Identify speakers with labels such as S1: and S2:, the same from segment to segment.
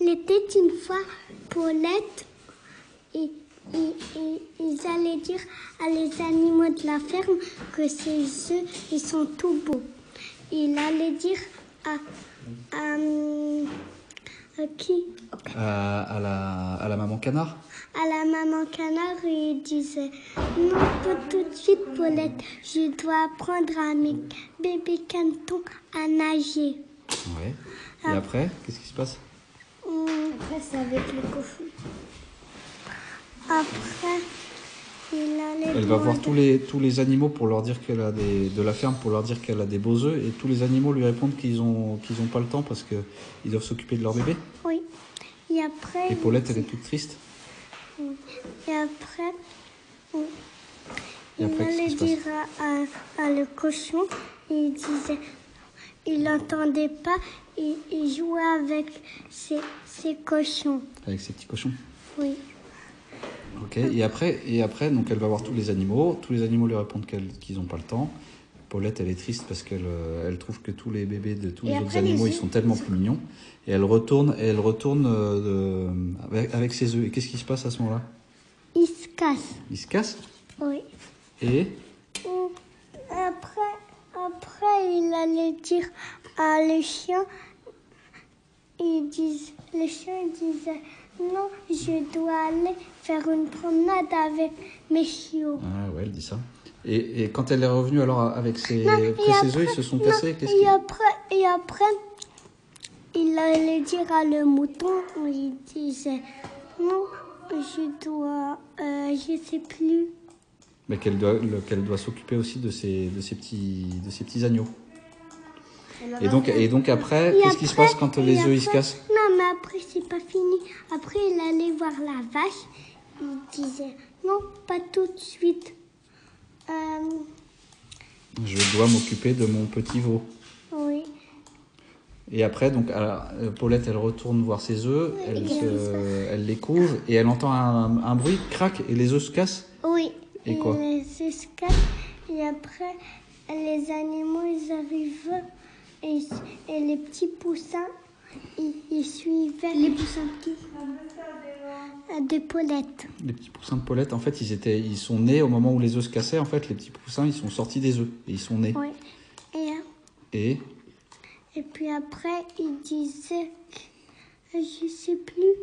S1: Il était une fois Paulette et ils allaient dire à les animaux de la ferme que ces œufs, ils sont tout beaux. Il allait dire à qui?
S2: À la maman canard.
S1: À la maman canard, il disait non, pas tout de suite, Paulette. Je dois apprendre à mes bébés canetons à nager.
S2: Ouais. Et après, qu'est-ce qui se passe?
S1: Après, c'est avec les cochons. Après, il allait.
S2: Elle va voir tous les animaux pour leur dire qu'elle a de la ferme pour leur dire qu'elle a des beaux œufs et tous les animaux lui répondent qu'ils ont pas le temps parce que ils doivent s'occuper de leur bébé.
S1: Oui. Et après.
S2: Et Paulette, elle est toute triste.
S1: Oui. Et après. Oui.
S2: Et après,
S1: il allait dire à le cochon, il disait, il n'entendait pas, il jouait avec ses cochons.
S2: Avec ses petits cochons.
S1: Oui.
S2: Ok. Et après, donc elle va voir tous les animaux. Tous les animaux lui répondent qu'ils n'ont pas le temps. Paulette, elle est triste parce qu'elle trouve que tous les bébés de tous les autres animaux, ils sont tellement plus mignons. Et elle retourne avec ses œufs. Et qu'est-ce qui se passe à ce moment-là?
S1: Il se casse.
S2: Il se casse?
S1: Oui.
S2: Et
S1: après, il allait dire à le chien, le chien disait, non, je dois aller faire une promenade avec mes chiots.
S2: Ah ouais, elle dit ça. Et quand elle est revenue alors avec ses œufs, ils se sont cassés.
S1: Et après, il allait dire à le mouton, il disait, non, je sais plus.
S2: Mais qu'elle doit s'occuper aussi de ces petits agneaux. Et donc après, qu'est-ce qui se passe quand les œufs ils se cassent?
S1: Non, mais après c'est pas fini. Après il allait voir la vache. Il disait non, pas tout de suite.
S2: Je dois m'occuper de mon petit veau.
S1: Oui.
S2: Et après, donc, Paulette, elle retourne voir ses œufs, elle les couvre et elle entend un bruit, crac, et les œufs se cassent.
S1: Oui.
S2: Et quoi?
S1: Les œufs se cassent. Et après, les animaux, ils arrivent et les petits poussins, ils suivaient. Les poussins de qui? De Paulette.
S2: Les petits poussins de Paulette, en fait, ils sont nés au moment où les œufs se cassaient. En fait, les petits poussins, ils sont sortis des œufs et ils sont nés.
S1: Oui. Et puis après, il disait, je sais plus.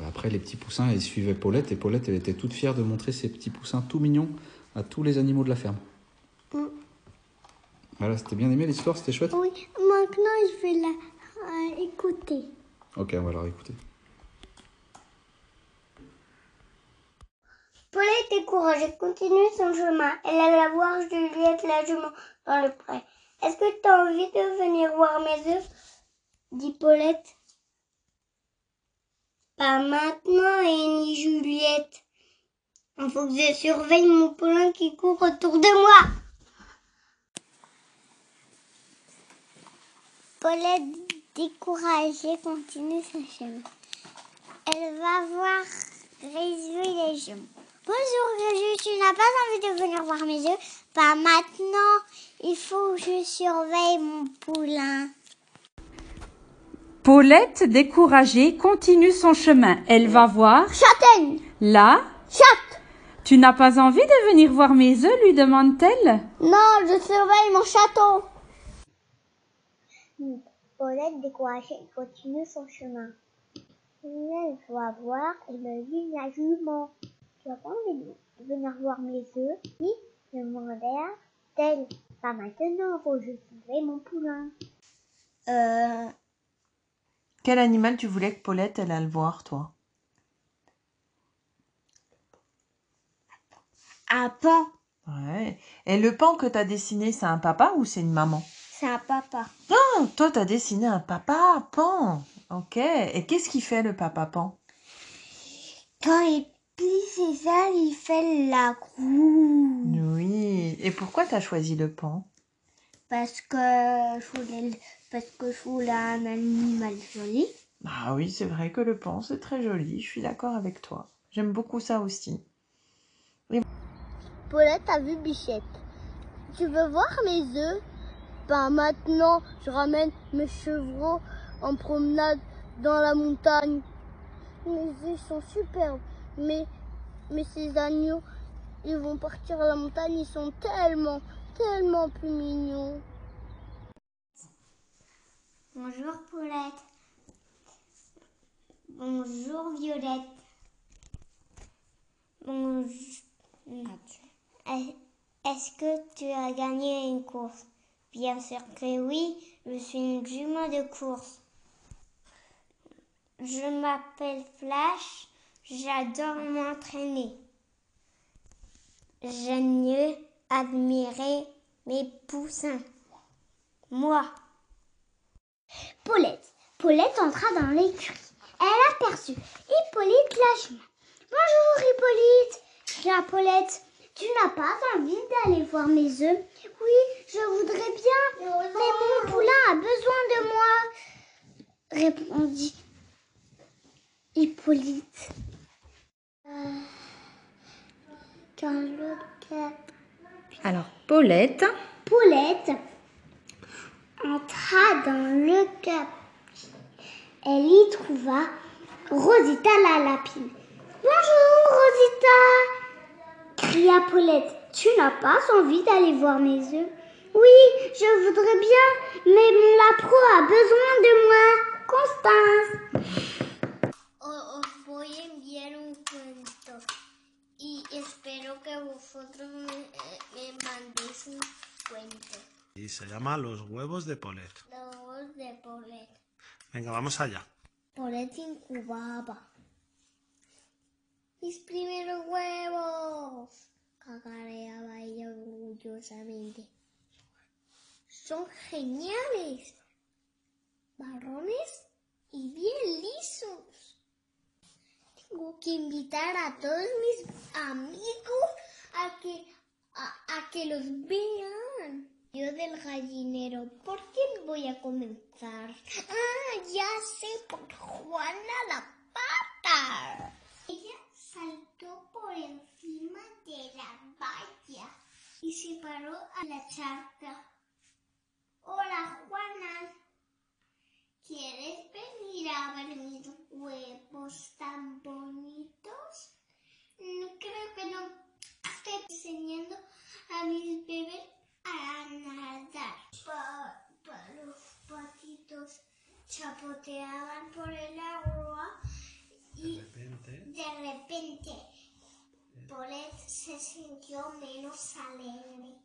S2: Après, les petits poussins, ils suivaient Paulette et Paulette, elle était toute fière de montrer ses petits poussins tout mignons à tous les animaux de la ferme. Voilà, c'était bien aimé l'histoire, c'était chouette?
S1: Oui, maintenant je vais la écouter.
S2: Ok, on va la réécouter.
S1: Paulette est courageuse, continue son chemin. Elle alla voir Juliette la jument dans le pré. Est-ce que tu as envie de venir voir mes œufs? Dit Paulette. Pas maintenant, ni Juliette. Il faut que je surveille mon poulain qui court autour de moi. Paulette, découragée, continue son chemin. Elle va voir Résolu les jumeaux. Bonjour Résolu, tu n'as pas envie de venir voir mes œufs? Pas maintenant, il faut que je surveille mon poulain.
S3: Paulette, découragée, continue son chemin. Elle va voir...
S1: Châtaigne!
S3: Là...
S1: Chatte!
S3: Tu n'as pas envie de venir voir mes œufs, lui demande-t-elle.
S1: Non, je surveille mon château. Paulette, découragée, continue son chemin. Elle va voir Émeline la jument. Tu n'as pas envie de venir voir mes œufs? Oui, demandèrent-elles. Pas maintenant, faut que je surveille mon poulain.
S4: Quel animal tu voulais que Paulette elle aille voir, toi?
S1: Un paon.
S4: Ouais. Et le paon que tu as dessiné, c'est un papa ou c'est une maman?
S1: C'est un papa.
S4: Oh, toi, tu as dessiné un papa paon. Ok. Et qu'est-ce qu'il fait, le papa paon?
S1: Quand il plie ses ailes, il fait la roue.
S4: Oui. Et pourquoi tu as choisi le paon?
S1: Parce que je voulais un animal joli.
S4: Ah oui, c'est vrai que le paon, c'est très joli. Je suis d'accord avec toi. J'aime beaucoup ça aussi. Et...
S1: Paulette a vu Bichette. Tu veux voir mes œufs? Ben maintenant, je ramène mes chevreaux en promenade dans la montagne. Les œufs sont superbes, mais ces agneaux, ils vont partir à la montagne, ils sont tellement plus mignons. Bonjour Paulette. Bonjour Violette. Bonjour. Est-ce que tu as gagné une course? Bien sûr que oui, je suis une jument de course. Je m'appelle Flash, j'adore m'entraîner. J'aime mieux admirer mes poussins. Moi. Paulette entra dans l'écurie. Elle aperçut Hippolyte la jument. Bonjour Hippolyte, cria Paulette. Tu n'as pas envie d'aller voir mes œufs? Oui, je voudrais bien, mais mon poulain a besoin de moi, répondit Hippolyte. Dans le cap.
S3: Alors, Paulette
S1: entra dans le cap. Elle y trouva Rosita la lapine. Bonjour Rosita, cria Paulette. Tu n'as pas envie d'aller voir mes œufs? Oui, je voudrais bien, mais mon lapro a besoin de moi. Constance. Os voy a enviar un cuento y espero que vosotros me mandéis un cuento.
S5: Y se llama Los huevos de Paulette.
S1: Los huevos de Paulette.
S5: Venga, vamos allá.
S1: Paulette incubaba. Mis primeros huevos, cagareaba ella orgullosamente. Son geniales, marrones y bien lisos. Tengo que invitar a todos mis amigos a que los vean. Yo del gallinero, ¿por qué voy a comenzar? Ah, ya sé, por Juana la Pata. Ella saltó por encima de la valla y se paró a la charca. Hola, Juana. ¿Quieres venir a ver mis huevos tan bonitos? Creo que no. Estoy enseñando a mis bebés a nadar. Los patitos chapoteaban por el agua y de repente Paulette se sintió menos alegre.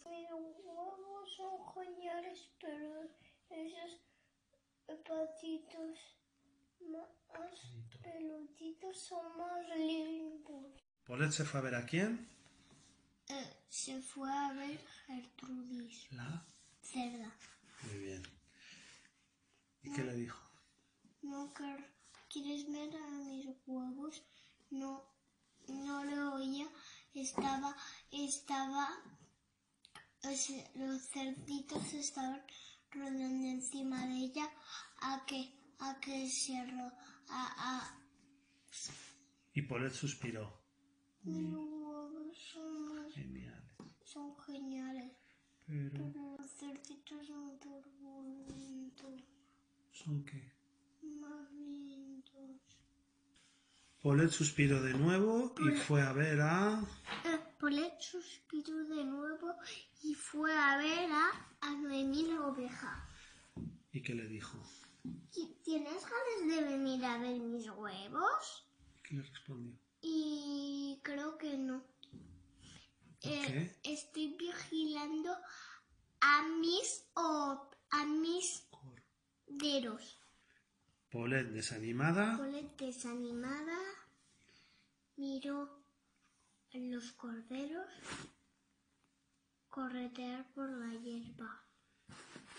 S1: Mis huevos son geniales, pero esos patitos más peluditos son más lindos.
S5: ¿Paulette se fue a ver a quién?
S1: Se fue a ver Gertrudis.
S5: La
S1: Cerda.
S5: Muy bien. ¿Y qué le dijo?
S1: No, ¿quieres ver a mis huevos? No lo oía. Los cerditos estaban rodando encima de ella
S5: Y Paulette suspiró.
S1: Mis huevos son geniales. Pero los cerditos son turbulentos.
S5: ¿Son qué?
S1: Más lindos.
S5: Paulette suspiró de nuevo y fue a ver a...
S1: Paulette suspiró de nuevo y fue a ver a Noemí la oveja.
S5: ¿Y qué le dijo?
S1: ¿Tienes ganas de venir a ver mis huevos?
S5: ¿Qué le respondió?
S1: Y creo que no.
S5: ¿Por qué?
S1: Estoy vigilando a mis corderos.
S5: Paulette desanimada.
S1: Miró a los corderos corretear por la hierba.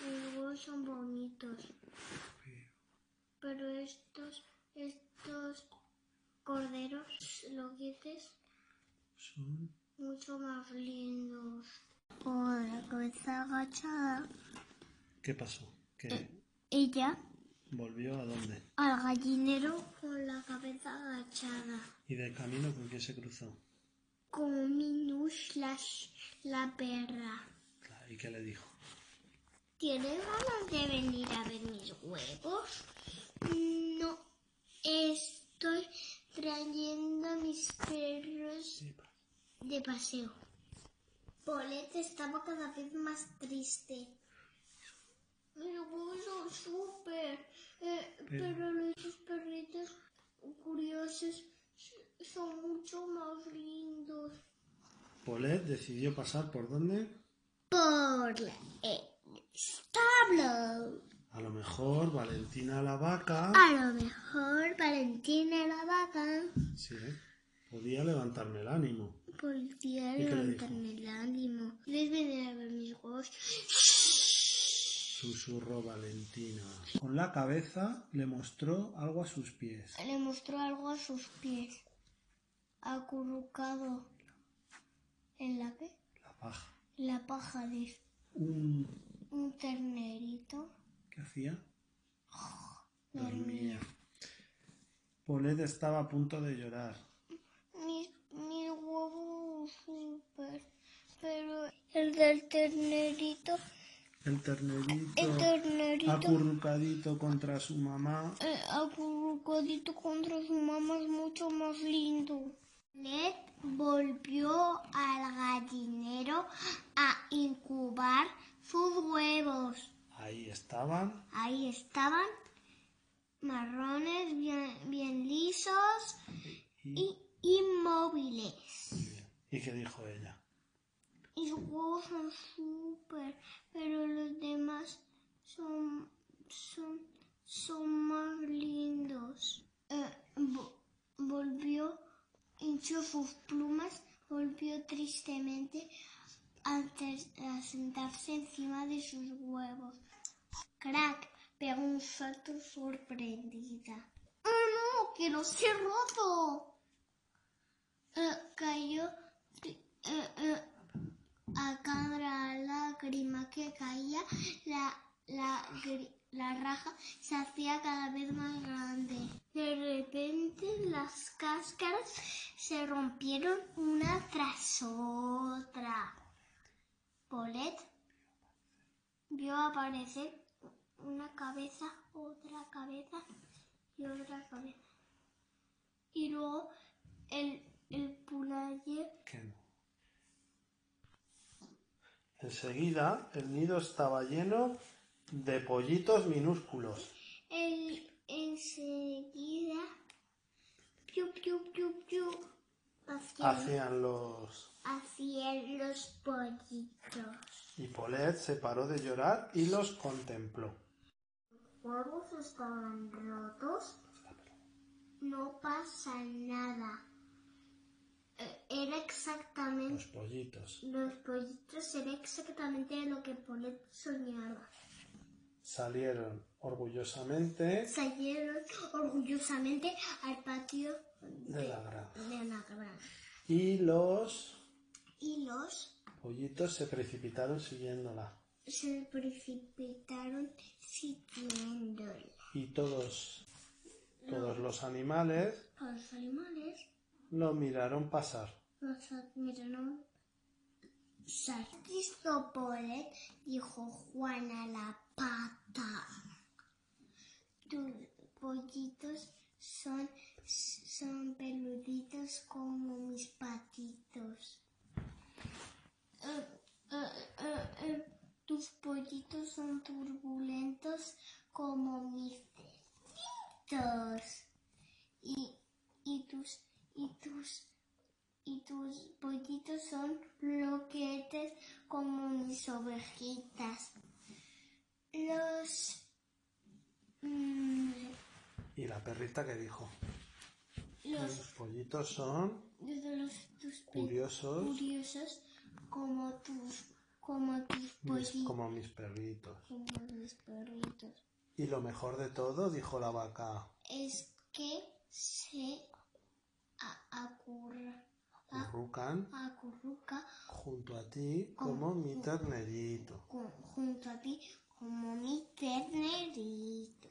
S1: Los huevos son bonitos, pero estos corderos, loguetes,
S5: Son...
S1: mucho más lindos. Con la cabeza agachada.
S5: ¿Qué pasó? ¿Qué?
S1: Ella
S5: ¿Volvió a dónde?
S1: al gallinero con la cabeza agachada.
S5: ¿Y de camino con quién se cruzó?
S1: Con Minus la perra.
S5: ¿Y qué le dijo?
S1: ¿Tienes ganas de venir a ver mis huevos? No, estoy trayendo a mis perros de paseo. Paulette estaba cada vez más triste. Mis huevos son súper, pero los perritos curiosos son mucho más lindos.
S5: Paulette decidió pasar ¿por dónde?
S1: Por el establo.
S5: A lo mejor Valentina la vaca...
S1: A lo mejor Valentina la vaca
S5: Sí, podía levantarme el ánimo.
S1: podía
S5: ¿Y qué le
S1: levantarme el ánimo. ¿Quieres venir a ver mis huevos?
S5: Susurró Valentina. Con la cabeza le mostró algo a sus pies.
S1: Le mostró algo a sus pies. Acurrucado. ¿En la qué?
S5: La paja.
S1: La paja de un ternerito.
S5: ¿Qué hacía?
S1: Dormía.
S5: Paulette estaba a punto de llorar.
S1: Mis huevos súper. Pero el del ternerito.
S5: El ternerito acurrucadito contra su mamá.
S1: Acurrucadito contra su mamá es mucho más lindo. Ned volvió al gallinero a incubar sus huevos.
S5: Ahí estaban.
S1: Ahí estaban, marrones, bien lisos y inmóviles.
S5: ¿Y qué dijo ella?
S1: Y sus huevos son súper, pero los demás son más lindos. Volvió, hinchó sus plumas, volvió tristemente antes de sentarse encima de sus huevos. Crack pegó un salto sorprendida. ¡Oh no! ¡Que los he roto! Cayó a cada lágrima que caía, la raja se hacía cada vez más grande. De repente las cáscaras se rompieron una tras otra. Paulette vio aparecer una cabeza, otra cabeza y otra cabeza. Y luego el poulailler.
S5: ¿Qué no? Enseguida el nido estaba lleno de pollitos minúsculos.
S1: Enseguida, piu, piu, piu, piu,
S5: Hacían los...
S1: hacían los pollitos.
S5: Y Paulette se paró de llorar y los contempló.
S1: Los huevos estaban rotos. No pasa nada. Era exactamente...
S5: Los pollitos.
S1: Los pollitos era exactamente lo que Paulette soñaba.
S5: Salieron orgullosamente
S1: al patio
S5: de la granja.
S1: granja.
S5: Y los
S1: Pollitos
S5: se precipitaron siguiéndola.
S1: se precipitaron siguiéndola.
S5: Y todos los animales
S1: Los animales
S5: lo miraron pasar.
S1: los admiraron. Listo, Paulette, dijo Juana la pata. Tus pollitos son peluditos como mis patitos. Tus pollitos son turbulentos como mis deditos. Y tus pollitos son loquetes como mis ovejitas.
S5: Y la perrita que dijo:
S1: Los
S5: pollitos son curiosos
S1: como tus pollitos.
S5: como mis perritos.
S1: Como mis perritos.
S5: Y lo mejor de todo, dijo la vaca,
S1: Es que se acurruca
S5: junto a ti como mi ternerito.
S1: junto a ti como mi ternerito.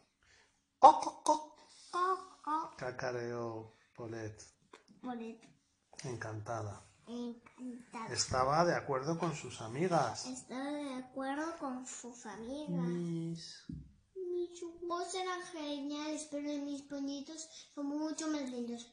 S5: Cacareó Paulette, encantada.
S1: Encantada.
S5: Estaba de acuerdo con sus amigas.
S1: Estaba de acuerdo con sus amigas.
S5: Mis
S1: Su voz era genial, pero mis ponitos son mucho más lindos.